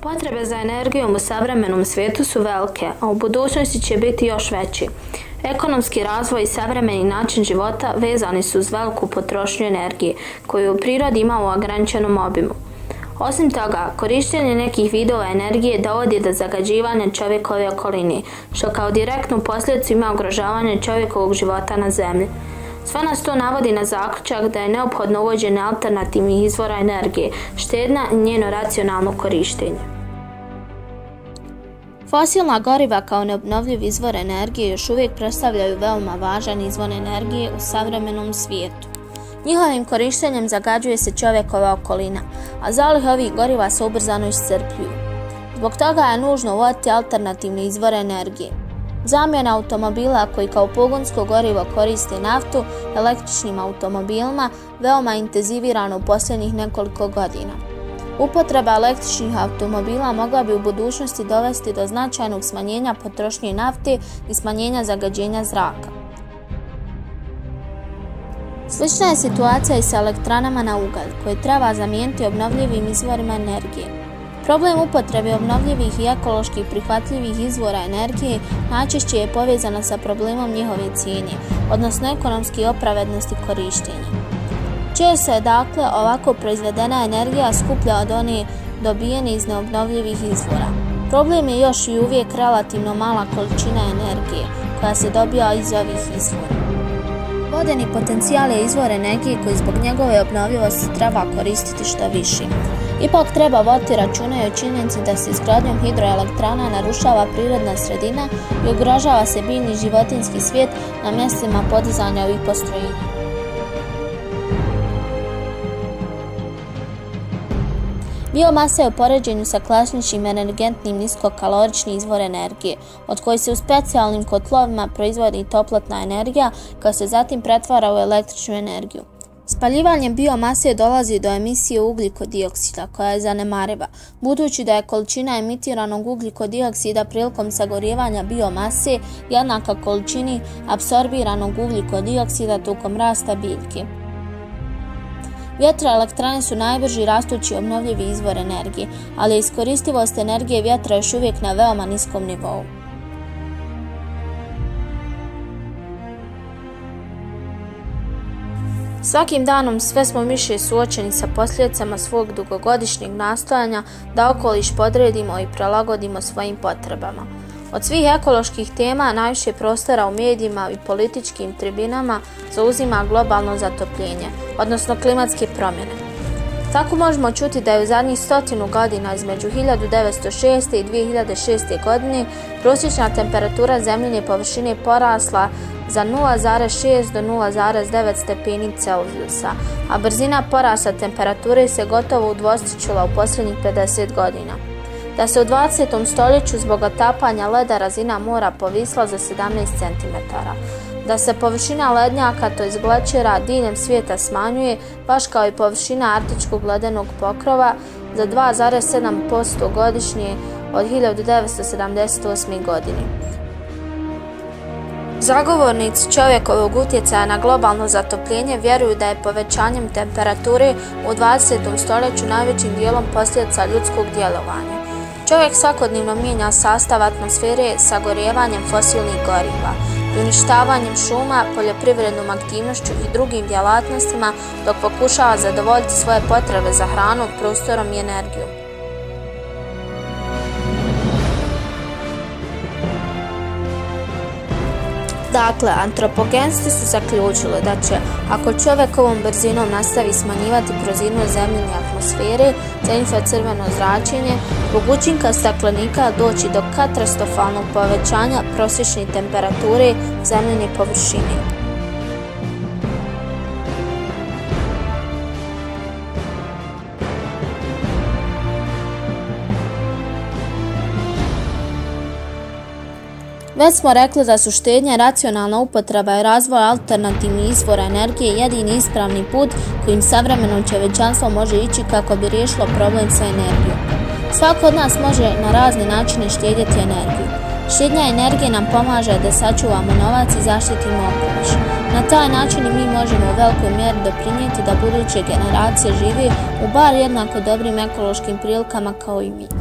Potrebe za energijom u savremenom svijetu su velike, a u budućnosti će biti još veći. Ekonomski razvoj i savremeni način života vezani su uz veliku potrošnju energije, koju u prirodi ima u ograničenom obimu. Osim toga, korištenje nekih vidova energije dovodi do zagađivanja čovjekove okoline, što kao direktnu posljedicu ima ugrožavanje čovjekovog života na zemlji. Sve nas to navodi na zaključak da je neophodno uvođenje alternativnih izvora energije, štednja i njeno racionalno korištenje. Fosilna goriva kao neobnovljiv izvor energije još uvijek predstavljaju veoma važan izvor energije u savremenom svijetu. Njihovim korištenjem zagađuje se čovjekova okolina, a zalihe ovih goriva se ubrzano iscrpljuju. Zbog toga je nužno uvoditi alternativne izvore energije. Zamjena automobila koji kao pogonsko gorivo koriste naftu električnim automobilima veoma intenzivirana u posljednjih nekoliko godina. Upotreba električnih automobila mogla bi u budućnosti dovesti do značajnog smanjenja potrošnje nafte i smanjenja zagađenja zraka. Slična je situacija i sa elektranama na ugalj, koje treba zamijeniti obnovljivim izvorima energije. Problem upotrebe obnovljivih i ekološki prihvatljivih izvora energije najčešće je povezana sa problemom njihove cijene, odnosno ekonomske opravednosti korištenja. Često je dakle ovako proizvedena energija skuplja od one dobijene iz neobnovljivih izvora. Problem je još i uvijek relativno mala količina energije koja se dobija iz ovih izvora. Vodeni potencijal je izvor energije koji zbog njegove obnovljivosti treba koristiti što više. Ipak treba voditi računa i o činjenici da se izgradnjom hidroelektrana narušava prirodna sredina i ugrožava se biljni i životinjski svijet na mjestima podizanja ovih postrojenja. Biomasa je u poređenju sa klasičnim energentnim niskokalorični izvor energije, od koji se u specijalnim kotlovima proizvodi toplotna energija koja se zatim pretvara u električnu energiju. Spaljivanjem biomase dolazi do emisije ugljikodioksida koja je zanemariva, budući da je količina emitiranog ugljikodioksida prilikom sagorijevanja biomase jednaka količini apsorbiranog ugljikodioksida tokom rasta biljke. Vjetroelektrane su najbrži rastući obnovljivi izvor energije, ali je iskoristivost energije vjetra još uvijek na veoma niskom nivou. Svakim danom sve smo više suočeni sa posljedicama svog dugogodišnjeg nastojanja da okoliš podredimo i prilagodimo svojim potrebama. Od svih ekoloških tema najviše prostora u medijima i političkim tribinama zauzima globalno zatopljenje, odnosno klimatske promjene. Tako možemo čuti da je u zadnjih 100 godina između 1906. i 2006. godine prosječna temperatura zemljine površine porasla za 0,6 do 0,9 stepeni Celzijusa, a brzina porasta temperature se gotovo udvostručila u posljednjih 50 godina. Da se u 20. stoljeću zbog otapanja leda razina mora povisla za 17 cm. Da se površina lednjaka, tj. glačera, diljem svijeta smanjuje, baš kao i površina arktičkog ledenog pokrova, za 2,7% godišnje od 1978. godine. Zagovornici čovjekovog utjecaja na globalno zatopljenje vjeruju da je povećanjem temperature u 20. stoljeću najvećim dijelom posljedica ljudskog djelovanja. Čovjek svakodnevno mijenja sastav atmosfere sagorijevanjem fosilnih goriva i uništavanjem šuma, poljoprivrednom aktivnošću i drugim djelatnostima dok pokušava zadovoljiti svoje potrebe za hranom, prostorom i energijom. Dakle, antropogenisti su zaključili da će, ako čovjek ovom brzinom nastavi smanjivati brzinu zemljine atmosfere za infracrveno zračenje, zbog učinka staklenika doći do katastrofalnog povećanja prosječne temperature zemljine površine. Već smo rekli da su štednja, racionalna upotreba i razvoj alternativnih izvora energije jedini ispravni put kojim savremeno čovječanstvo može ići kako bi riješilo problem sa energijom. Svako od nas može na razne načine štedjeti energiju. Štednja energije nam pomaže da sačuvamo novac i zaštitimo okoliš. Na taj način i mi možemo u velikoj mjeri doprinijeti da buduće generacije žive u bar jednako dobrim ekološkim prilikama kao i mi.